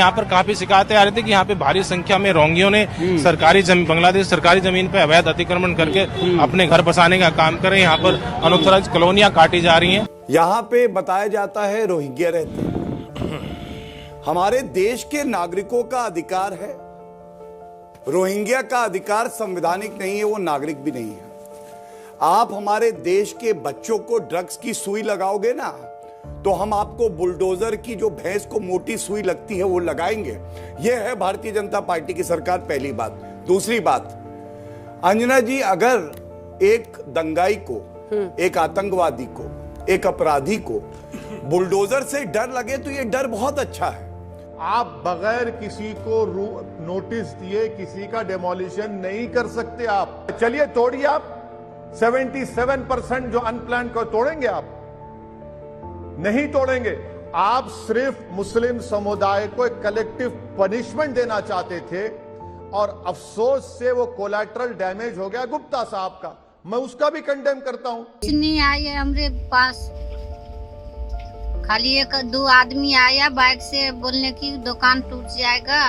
यहाँ पर काफी शिकायतें आ रही थी कि यहाँ पे भारी संख्या में रोहिंग्यों ने बांग्लादेश सरकारी जमीन पे अवैध अतिक्रमण करके अपने घर बसाने का काम कर रहे हैं। यहाँ पर अनुत्तराज कॉलोनियां काटी जा रही हैं। यहाँ पे बताया जाता है रोहिंग्या रहते हैं। हमारे देश के नागरिकों का अधिकार है। रोहिंग्या का अधिकार संवैधानिक नहीं है, वो नागरिक भी नहीं है। आप हमारे देश के बच्चों को ड्रग्स की सुई लगाओगे ना, तो हम आपको बुलडोजर की जो भैंस को मोटी सुई लगती है वो लगाएंगे। यह है भारतीय जनता पार्टी की सरकार, पहली बात। दूसरी बात, अंजना जी, अगर एक दंगाई को, एक आतंकवादी को, एक अपराधी को बुलडोजर से डर लगे तो ये डर बहुत अच्छा है। आप बगैर किसी को नोटिस दिए किसी का डेमोलिशन नहीं कर सकते। आप चलिए तोड़िए, आप 77% जो अनप्लान को तोड़ेंगे, आप नहीं तोड़ेंगे। आप सिर्फ मुस्लिम समुदाय को एक कलेक्टिव पनिशमेंट देना चाहते थे और अफसोस से वो कोलैटरल डैमेज हो गया गुप्ता साहब का। मैं उसका भी कंडेम करता हूं। नहीं आई है हमारे पास, खाली एक दो आदमी आया बाइक से बोलने की दुकान टूट जाएगा,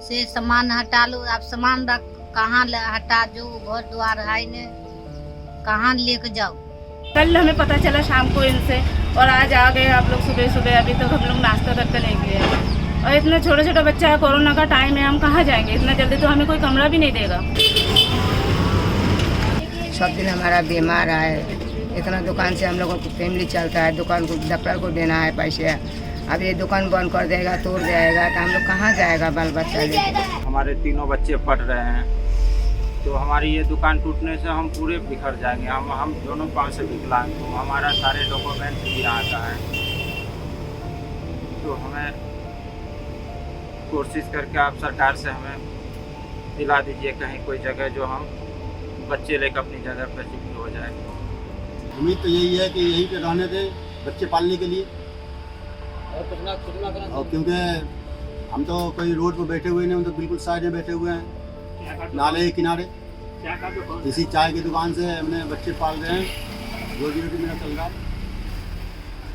से सामान हटा लो। आप सामान रख कहाँ हटा, जो घर द्वार है ने कहाँ लेके जाओ। कल हमें पता चला शाम को इनसे, और आज आ गए आप लोग सुबह सुबह। अभी तक हम लोग नाश्ता करके नहीं गए, और इतना छोटा छोटा बच्चा है, कोरोना का टाइम है, हम कहाँ जाएंगे इतना जल्दी? तो हमें कोई कमरा भी नहीं देगा। सब दिन हमारा बीमार है, इतना दुकान से हम लोगों को फैमिली चलता है, दुकान को डॉक्टर को देना है पैसे। अब ये दुकान बंद कर देगा, तोड़ जाएगा, तो हम लोग कहाँ जाएगा बाल बच्चा लेकर? हमारे तीनों बच्चे पढ़ रहे हैं, तो हमारी ये दुकान टूटने से हम पूरे बिखर जाएंगे। हम दोनों पाँव से विकलांग, तो हमारा सारे डॉक्यूमेंट भी आता है। तो हमें कोशिश करके आप सरकार से हमें दिला दीजिए कहीं कोई जगह जो हम बच्चे लेकर अपनी जगह पर शिफ्ट हो जाए। उम्मीद तो यही है कि यहीं पे रहने दें बच्चे पालने के लिए, और क्योंकि हम तो कोई रोड पर बैठे हुए नहीं, हम तो बिल्कुल साइड में बैठे हुए हैं, नाले के किनारे। इसी चाय की दुकान से हमने बच्चे पाल रहे हैं, रोजी रोटी मेरा चल रहा है।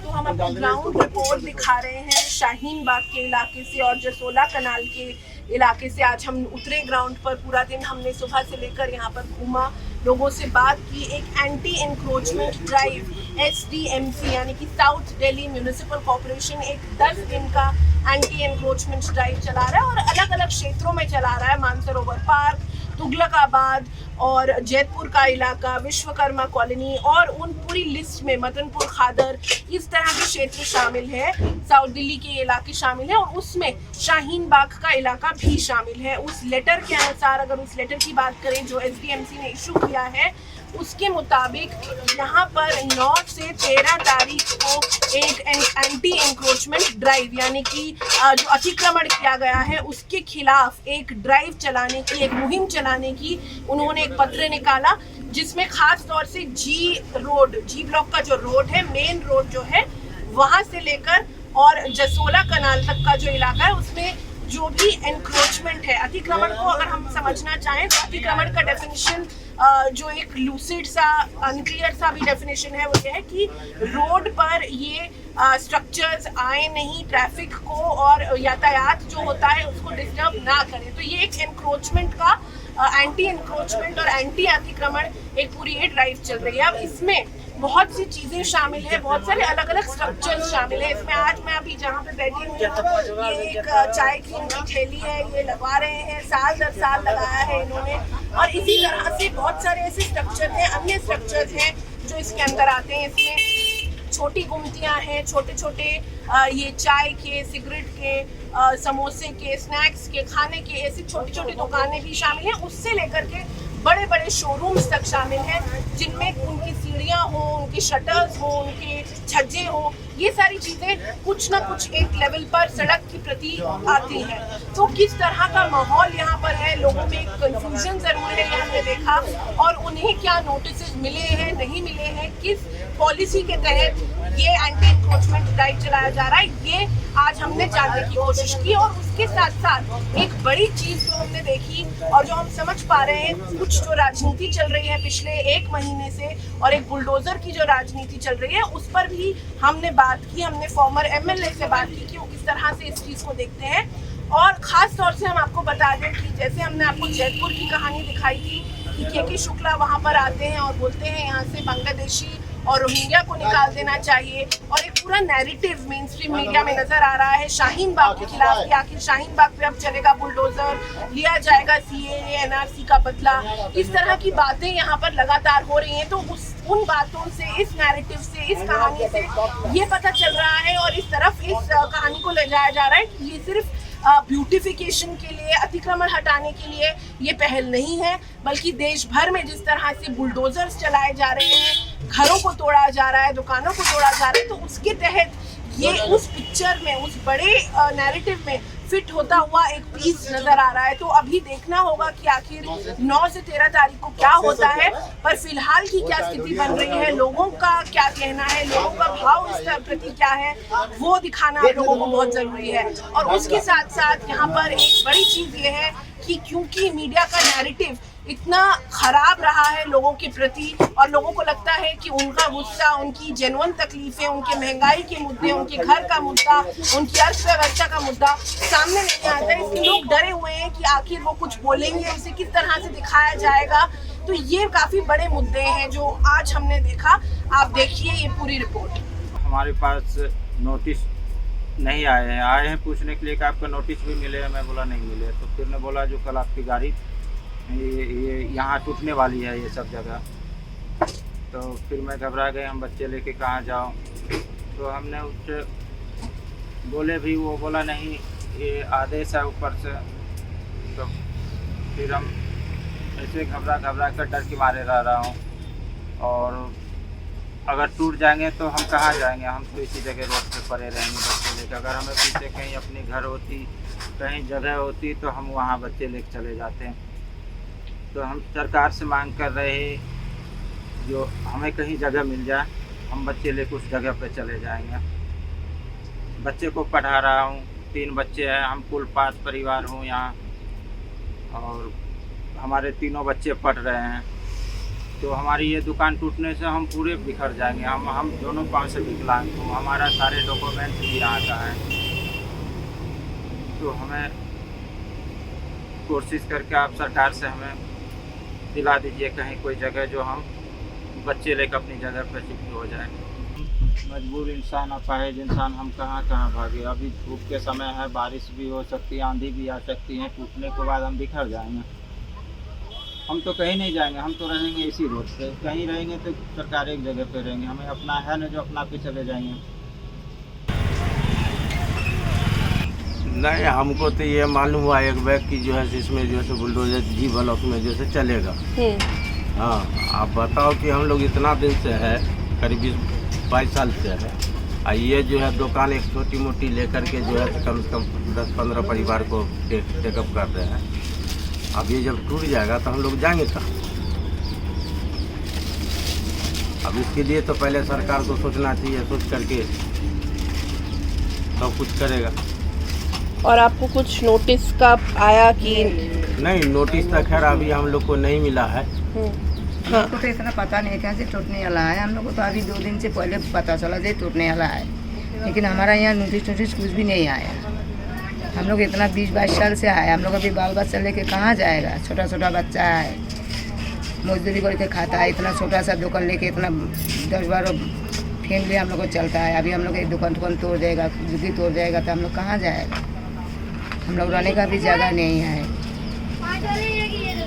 तो हम आपको ग्राउंड रिपोर्ट दिखा रहे हैं शाहीन बाग के इलाके से और जसोला कनाल के इलाके से। आज हम उतरे ग्राउंड पर, पूरा दिन हमने सुबह से लेकर यहाँ पर घूमा, लोगों से बात की। एक एंटी एनक्रोचमेंट ड्राइव SDMC यानी कि साउथ दिल्ली म्यूनिसिपल कॉर्पोरेशन एक 10 दिन का एंटी एनक्रोचमेंट ड्राइव चला रहा है और अलग अलग क्षेत्रों में चला रहा है। मानसरोवर पार्क, तुगलकाबाद और जैतपुर का इलाका, विश्वकर्मा कॉलोनी और उन पूरी लिस्ट में मदनपुर खादर, इस तरह के क्षेत्र शामिल है। साउथ दिल्ली के इलाके शामिल है और उसमें शाहीन बाग का इलाका भी शामिल है। उस लेटर के अनुसार, अगर उस लेटर की बात करें जो SDMC ने इशू किया है, उसके मुताबिक यहाँ पर 9 से 13 तारीख को एक एंटी एनक्रोचमेंट ड्राइव यानी कि जो अतिक्रमण किया गया है उसके खिलाफ एक ड्राइव चलाने की, एक मुहिम चलाने की उन्होंने एक पत्र निकाला, जिसमें खास तौर से जी ब्लॉक का जो रोड है, मेन रोड जो है, वहां से लेकर और जसोला कनाल तक का जो इलाका है उसमें जो भी एनक्रोचमेंट है, अतिक्रमण को अगर हम समझना चाहें तो अतिक्रमण का डेफिनेशन जो एक लूसिड सा, अनक्लियर सा भी डेफिनेशन है, वो ये है कि रोड पर ये स्ट्रक्चर्स आए नहीं, ट्रैफिक को और यातायात जो होता है उसको डिस्टर्ब ना करें। तो ये एक एनक्रोचमेंट का एंटी एनक्रोचमेंट और एंटी अतिक्रमण एक पूरी ये ड्राइव चल रही है। अब इसमें बहुत सी चीजें शामिल है, बहुत सारे अलग अलग स्ट्रक्चर्स शामिल है। इसमें आज मैं अभी जहाँ पे बैठी हूँ, ये एक चाय की उनकी ठेली है, ये लगवा रहे हैं, साल दर साल लगाया है इन्होंने। और इसी तरह से बहुत सारे ऐसे स्ट्रक्चर हैं, अन्य स्ट्रक्चर्स हैं जो इसके अंदर आते हैं। इसमें छोटी गुमतियाँ हैं, छोटे छोटे ये चाय के, सिगरेट के, समोसे के, स्नैक्स के, खाने के, ऐसी छोटी छोटी दुकानें भी शामिल हैं। उससे लेकर के बड़े बड़े शोरूम्स तक शामिल हैं, जिनमें उनकी सीढ़ियाँ हो, उनके शटर्स हो, उनके छज्जे हो, ये सारी चीज़ें कुछ ना कुछ एक लेवल पर सड़क की प्रति आती हैं। तो किस तरह का माहौल यहाँ पर है, लोगों में एक कंफ्यूजन ज़रूर है, ये हमने देखा। और उन्हें क्या नोटिस मिले हैं, नहीं मिले हैं, किस पॉलिसी के तहत ये एंटी एनक्रोचमेंट ड्राइव चलाया जा रहा है, ये आज हमने जानने की कोशिश की। और उसके साथ साथ एक बड़ी चीज़ जो हमने देखी और जो हम समझ पा रहे हैं, कुछ जो राजनीति चल रही है पिछले 1 महीने से और एक बुलडोजर की जो राजनीति चल रही है, उस पर भी हमने बात की। हमने फॉर्मर MLA से बात की कि वो किस तरह से इस चीज़ को देखते हैं। और ख़ास तौर से हम आपको बता दें कि जैसे हमने आपको जयपुर की कहानी दिखाई थी कि के शुक्ला वहाँ पर आते हैं और बोलते हैं यहाँ से बांग्लादेशी और रोहिंग्या को निकाल देना चाहिए, और एक पूरा नैरेटिव मेन स्ट्रीम मीडिया में नजर आ रहा है शाहीन बाग के खिलाफ कि आखिर शाहीन बाग पे अब चलेगा बुलडोजर, लिया जाएगा CAA NRC का बदला। इस तरह की बातें यहाँ पर लगातार हो रही हैं। तो उन बातों से, इस नैरेटिव से, इस कहानी से ये पता चल रहा है और इस तरफ इस कहानी को ले जाया जा रहा है कि ये सिर्फ ब्यूटिफिकेशन के लिए, अतिक्रमण हटाने के लिए ये पहल नहीं है, बल्कि देश भर में जिस तरह से बुलडोजर्स चलाए जा रहे हैं, घरों को तोड़ा जा रहा है, दुकानों को तोड़ा जा रहा है, तो उसके तहत ये उस पिक्चर में, उस बड़े नैरेटिव में फिट होता हुआ एक पीस नजर आ रहा है। तो अभी देखना होगा कि आखिर 9 से 13 तारीख को क्या होता है, पर फिलहाल की क्या स्थिति बन रही है, लोगों का क्या कहना है, लोगों का भाव इस प्रति क्या है, वो दिखाना आप लोगों को बहुत जरूरी है। और उसके साथ साथ यहाँ पर एक बड़ी चीज ये है कि क्योंकि मीडिया का नैरेटिव इतना खराब रहा है लोगों के प्रति, और लोगों को लगता है कि उनका गुस्सा, उनकी जेन्युइन तकलीफें, उनके महंगाई के मुद्दे, उनके घर का मुद्दा, उनकी अर्थव्यवस्था का मुद्दा सामने नहीं आता है, इसलिए लोग डरे हुए हैं कि आखिर वो कुछ बोलेंगे, उसे किस तरह से दिखाया जाएगा। तो ये काफी बड़े मुद्दे हैं जो आज हमने देखा। आप देखिए ये पूरी रिपोर्ट। हमारे पास नोटिस नहीं आए हैं पूछने के लिए कि आपका नोटिस भी मिले। मैं बोला नहीं मिले, तो फिर ने बोला जो कल आपकी गाड़ी ये यहाँ टूटने वाली है, ये सब जगह। तो फिर मैं घबरा गए, हम बच्चे लेके कहाँ जाऊँ। तो हमने उससे बोले भी, वो बोला नहीं ये आदेश है ऊपर से। तो फिर हम ऐसे घबरा कर डर के मारे रह रहा हूँ। और अगर टूट जाएंगे तो हम कहाँ जाएंगे, हम तो इसी जगह रोड पे पड़े रहेंगे बच्चे लेकर। अगर हमें पीछे कहीं अपनी घर होती, कहीं जगह होती, तो हम वहाँ बच्चे लेकर चले जाते हैं। तो हम सरकार से मांग कर रहे हैं जो हमें कहीं जगह मिल जाए, हम बच्चे लेकर उस जगह पे चले जाएंगे। बच्चे को पढ़ा रहा हूँ, 3 बच्चे हैं, हम कुल 5 परिवार हूँ यहाँ, और हमारे तीनों बच्चे पढ़ रहे हैं। तो हमारी ये दुकान टूटने से हम पूरे बिखर जाएंगे। हम दोनों पाँव से विकलांग हूँ, हमारा सारे डॉक्यूमेंट्स भी यहाँ का है। तो हमें कोशिश करके आप सरकार से हमें दिला दीजिए कहीं कोई जगह जो हम बच्चे लेकर अपनी जगह पर शिफ्ट हो जाए। मजबूर इंसान, अपाहिज इंसान, हम कहाँ भागे। अभी धूप के समय है, बारिश भी हो सकती है, आंधी भी आ सकती है। टूटने के बाद हम बिखर जाएंगे। हम तो कहीं नहीं जाएंगे, हम तो रहेंगे इसी रोड पे। कहीं रहेंगे तो सरकार एक जगह पे रहेंगे। हमें अपना है ना जो अपना पे चले जाएंगे। नहीं, हमको तो ये मालूम हुआ एक बैग की जो है इसमें जो है बुलडोजर जी ब्लॉक में जो है चलेगा। हाँ, आप बताओ कि हम लोग इतना दिन से है, करीब 22 साल से है, और ये जो है दुकान एक छोटी मोटी लेकर के जो है कम से कम 10-15 परिवार को टेकअप कर रहे हैं। अब ये जब टूट जाएगा तो हम लोग जाएंगे कहाँ? अब इसके लिए तो पहले सरकार को सोचना चाहिए, सोच करके सब कुछ करेगा। और आपको कुछ नोटिस का आया कि नहीं? नोटिस तो खैर अभी हम लोग को नहीं मिला है। हाँ। हमको तो इतना पता नहीं था कि टूटने वाला है। हम लोग को तो अभी 2 दिन से पहले पता चला कि टूटने वाला है, लेकिन हमारा यहाँ नोटिस कुछ भी नहीं आया। हम लोग इतना 20-22 साल से आए, हम लोग अभी बाल बच्चा लेके कहाँ जाएगा? छोटा बच्चा है, मजदूरी करके खाता है, इतना छोटा सा दुकान लेके इतना 10-12 फैमिली हम लोग को चलता है। अभी हम लोग एक दुकान तोड़ देगा, जुगी तोड़ जाएगा तो हम लोग कहाँ जाएगा? हम लोग रहने का भी जगह नहीं है।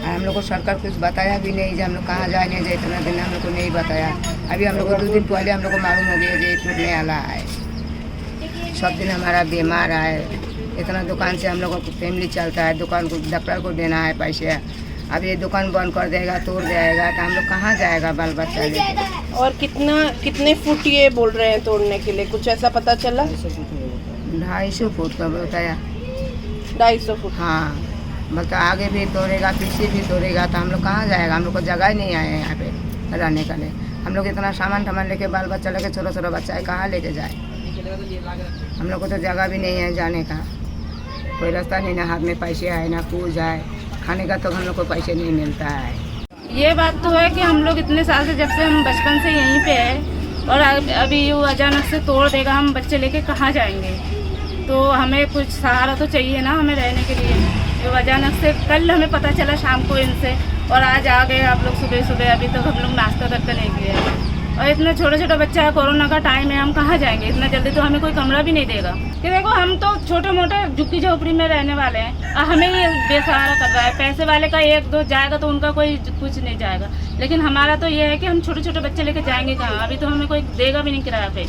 हम लोग को सरकार कुछ बताया भी नहीं जो हम लोग कहाँ जाए नहीं जाए। इतना दिन हम लोग को नहीं बताया। अभी हम लोग को 2 दिन पहले हम लोग को मालूम हो गया कि टूटने वाला है। सब दिन हमारा बीमार है, इतना दुकान से हम लोग को फैमिली चलता है, दुकान को डॉक्टर को देना है पैसे। अब ये दुकान बंद कर देगा, तोड़ जाएगा तो हम लोग कहाँ जाएगा बाल बच्चा लेके? और कितने फुट ये बोल रहे हैं तोड़ने के लिए, कुछ ऐसा पता चला? 250 फुट का बताया। 250 फुट? हाँ, बल्कि आगे भी तोड़ेगा, पीछे भी तोड़ेगा तो हम लोग कहाँ जाएगा? हम लोग को जगह ही नहीं आए यहाँ पे रहने के लिए। हम लोग इतना सामान लेके, बाल बच्चा लेके, छोटा बच्चा है, कहाँ लेके जाए? हम लोग को तो जगह भी नहीं है जाने का, कोई रास्ता नहीं, ना हाथ में पैसे आए ना कुछ आए। खाने का तो हम लोग को पैसे नहीं मिलता है। ये बात तो है कि हम लोग इतने साल से, जब से हम बचपन से यहीं पे है, और अभी वो अचानक से तोड़ देगा, हम बच्चे लेके कहाँ जाएंगे? तो हमें कुछ सहारा तो चाहिए ना हमें रहने के लिए। जो अचानक से कल हमें पता चला शाम को इनसे, और आज आ गए आप लोग सुबह सुबह, अभी तक हम लोग नाश्ता तक का नहीं किया। और इतना छोटा छोटा बच्चा है, कोरोना का टाइम है, हम कहाँ जाएंगे? इतना जल्दी तो हमें कोई कमरा भी नहीं देगा। कि देखो हम तो छोटे मोटे झुग्गी झोपड़ी में रहने वाले हैं, और हमें ये बेसहारा कर रहा है। पैसे वाले का एक दो जाएगा तो उनका कोई कुछ नहीं जाएगा, लेकिन हमारा तो ये है कि हम छोटे छोटे बच्चे लेके जाएंगे कहाँ? अभी तो हमें कोई देगा भी नहीं किराया पे,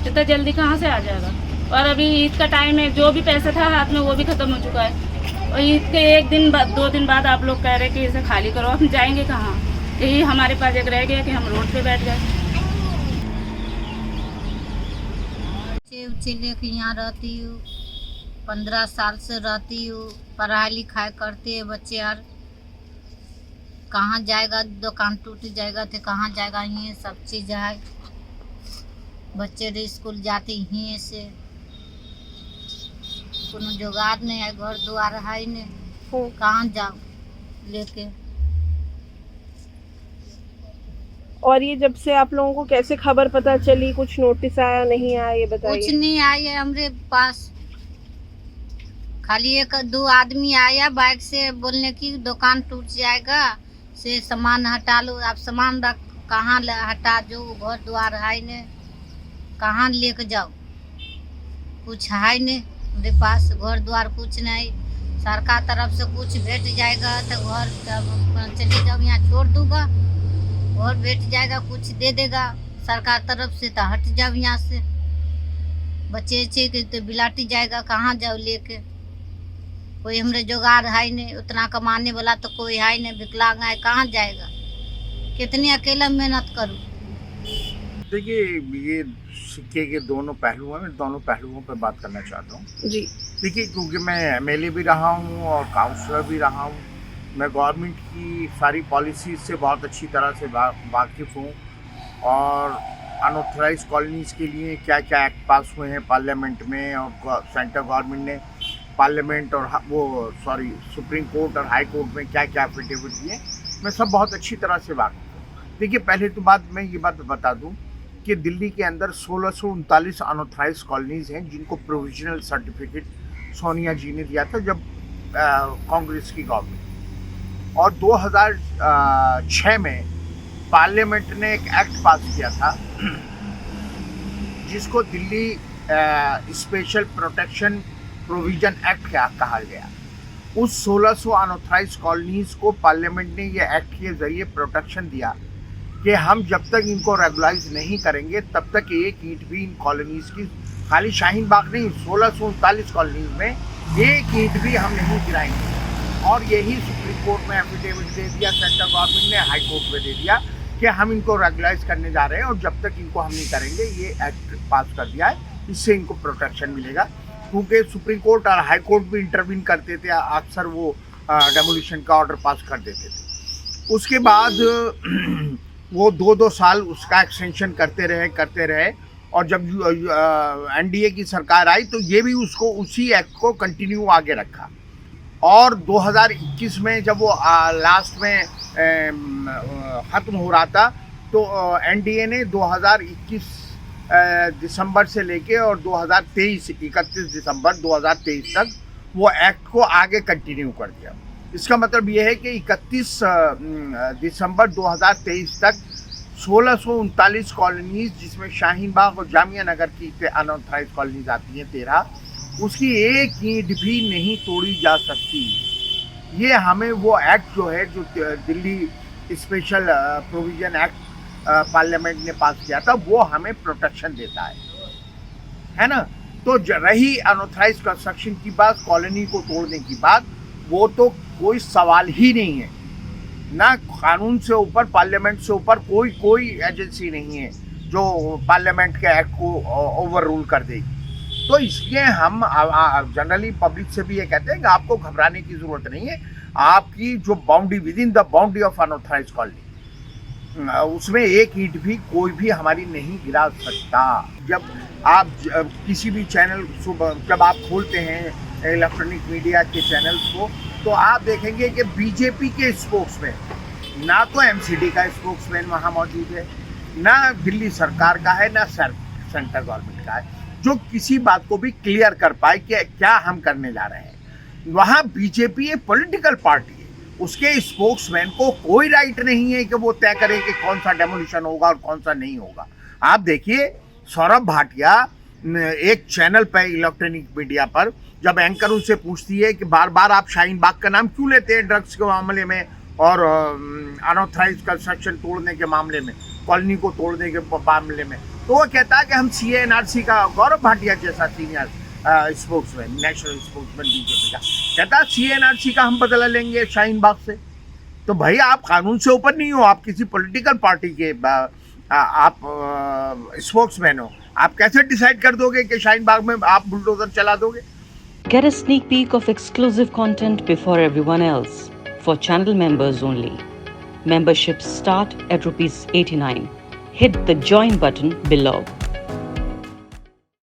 इतना जल्दी कहाँ से आ जाएगा? और अभी ईद का टाइम है, जो भी पैसा था हाथ में वो भी खत्म हो चुका है। और ईद के एक दिन बाद 2 दिन बाद आप लोग कह रहे कि इसे खाली करो, हम जाएंगे कहाँ? यही हमारे पास एक रह गया कि हम रोड पे बैठ गए। बच्चे लेके यहाँ रहती हूँ, 15 साल से रहती हूँ, पढ़ाई लिखाई करते हैं बच्चे। यार कहाँ जाएगा? दुकान टूट जाएगा तो कहाँ जाएगा? ये सब चीज़ है, बच्चे रे स्कूल जाते ही से, कोनो जुगाड़ नहीं है, घर द्वार है नहीं, कहाँ जाओ लेके। और ये जब से आप लोगों को कैसे खबर पता चली? कुछ नोटिस आया नहीं आया, ये बताइए। कुछ नहीं आया हमारे पास, खाली 1-2 आदमी आया बाइक से बोलने की दुकान टूट जाएगा, से सामान हटा लो। आप सामान रख कहाँ हटा जो, घर द्वार है नहीं, कहाँ लेके जाओ? कुछ है नहीं मेरे पास, घर द्वार कुछ नहीं। सरकार तरफ से कुछ भेट जाएगा तो घर चले जाओ, यहाँ छोड़ दूंगा, और भेट जाएगा कुछ दे देगा सरकार तरफ से तो हट जाओ यहाँ से। बच्चे के तो बिलाटी जाएगा, कहाँ जाओ लेके? कोई हमरे जुगाड़ है नहीं, उतना कमाने वाला तो कोई है नहीं, विकलांग है, कहाँ जाएगा? कितनी अकेला मेहनत करूँ? देखिए, ये सिक्के के दोनों पहलू हैं, मैं दोनों पहलुओं पर बात करना चाहता हूँ जी। देखिए, क्योंकि मैं एमएलए भी रहा हूँ और काउंसलर भी रहा हूँ, मैं गवर्नमेंट की सारी पॉलिसीज से बहुत अच्छी तरह से वाकिफ़ हूँ। और अनऑथराइज कॉलोनीज़ के लिए क्या क्या एक्ट पास हुए हैं पार्लियामेंट में, और सेंट्रल गवर्नमेंट ने पार्लियामेंट और सुप्रीम कोर्ट और हाई कोर्ट में क्या क्या एफिडेविट दिए, मैं सब बहुत अच्छी तरह से वाकिफ़ हूँ। देखिए, पहले तो मैं ये बात बता दूँ कि दिल्ली के अंदर 1639 अनऑथराइज कॉलोनीज़ हैं जिनको प्रोविजनल सर्टिफिकेट सोनिया जी ने दिया था जब कांग्रेस की गवर्नमेंट। और 2006 में पार्लियामेंट ने एक एक्ट पास किया था जिसको Delhi special protection provision act कहा गया। उस 1600 अनऑथराइज कॉलोनीज़ को पार्लियामेंट ने ये एक्ट के ज़रिए प्रोटेक्शन दिया कि हम जब तक इनको रेगुलाइज नहीं करेंगे तब तक एक ईंट भी इन कॉलोनीज़ की, खाली शाहीन बाग नहीं, 1639 कॉलोनीज़ में एक ईंट भी हम नहीं गिराएंगे। और यही सुप्रीम कोर्ट में एफिडेविट दे दिया, सेंट्रल गवर्नमेंट ने हाई कोर्ट में दे दिया कि हम इनको रेगुलाइज करने जा रहे हैं, और जब तक इनको हम नहीं करेंगे, ये एक्ट पास कर दिया है, इससे इनको प्रोटेक्शन मिलेगा। क्योंकि सुप्रीम कोर्ट और हाई कोर्ट भी इंटरवीन करते थे, अक्सर वो डेमोलिशन का ऑर्डर पास कर देते थे। उसके बाद वो 2-2 साल उसका एक्सटेंशन करते रहे, और जब एनडीए की सरकार आई तो ये भी उसको उसी एक्ट को कंटिन्यू आगे रखा। और 2021 में जब वो लास्ट में ख़त्म हो रहा था तो एनडीए ने 2021 दिसंबर से लेके और 2023 31 दिसंबर 2023 तक वो एक्ट को आगे कंटिन्यू कर दिया। इसका मतलब ये है कि 31 दिसंबर 2023 तक 1639 कॉलोनीज़, जिसमें शाहीन बाग और जामिया नगर की अनऑथराइज कॉलोनीज़ आती हैं 13, उसकी एक ईंट भी नहीं तोड़ी जा सकती। ये हमें वो एक्ट जो है, जो Delhi special provision act parliament ने पास किया था, वो हमें प्रोटेक्शन देता है ना। तो रही अनऑथराइज कंस्ट्रक्शन की बात, कॉलोनी को तोड़ने की बात, वो तो कोई सवाल ही नहीं है। ना कानून से ऊपर, पार्लियामेंट से ऊपर कोई एजेंसी नहीं है जो पार्लियामेंट के एक्ट को ओवर रूल कर देगी। तो इसलिए हम जनरली पब्लिक से भी ये कहते हैं कि आपको घबराने की ज़रूरत नहीं है। आपकी जो boundary, within the boundary of unauthorise colony, उसमें एक ईंट भी कोई भी हमारी नहीं गिरा सकता। जब आप किसी भी चैनल, जब आप खोलते हैं इलेक्ट्रॉनिक मीडिया के चैनल्स को, तो आप देखेंगे कि बीजेपी के स्पोक्समैन, ना तो एमसीडी का स्पोक्समैन वहाँ मौजूद है, ना दिल्ली सरकार का है, ना सेंट्रल गवर्नमेंट का है। जो किसी बात को भी क्लियर कर पाए कि क्या हम करने जा रहे हैं। वहाँ बीजेपी एक पॉलिटिकल पार्टी है, उसके स्पोक्समैन को कोई राइट नहीं है कि वो तय करे कि कौन सा डेमोलिशन होगा और कौन सा नहीं होगा। आप देखिए सौरभ भाटिया एक चैनल पर इलेक्ट्रॉनिक मीडिया पर जब एंकर उनसे पूछती है कि बार बार आप शाहीन बाग का नाम क्यों लेते हैं ड्रग्स के मामले में और अनऑथराइज कंस्ट्रक्शन तोड़ने के मामले में, कॉलोनी को तोड़ने के मामले में, तो वो कहता है कि हम CANRC का, गौरव भाटिया जैसा senior spokesman, national spokesman BJP का, कहता है CANRC का हम बदला लेंगे शाहीन बाग से। तो भाई आप कानून से ऊपर नहीं हो, आप किसी पॉलिटिकल पार्टी के आप स्पोक्समैन हो, आप कैसे डिसाइड कर दोगे कि शाहीन बाग में आप बुलडोजर चला दोगे? Get a sneak peek of exclusive content before everyone else for channel members only. Memberships start at ₹89. Hit the join button below.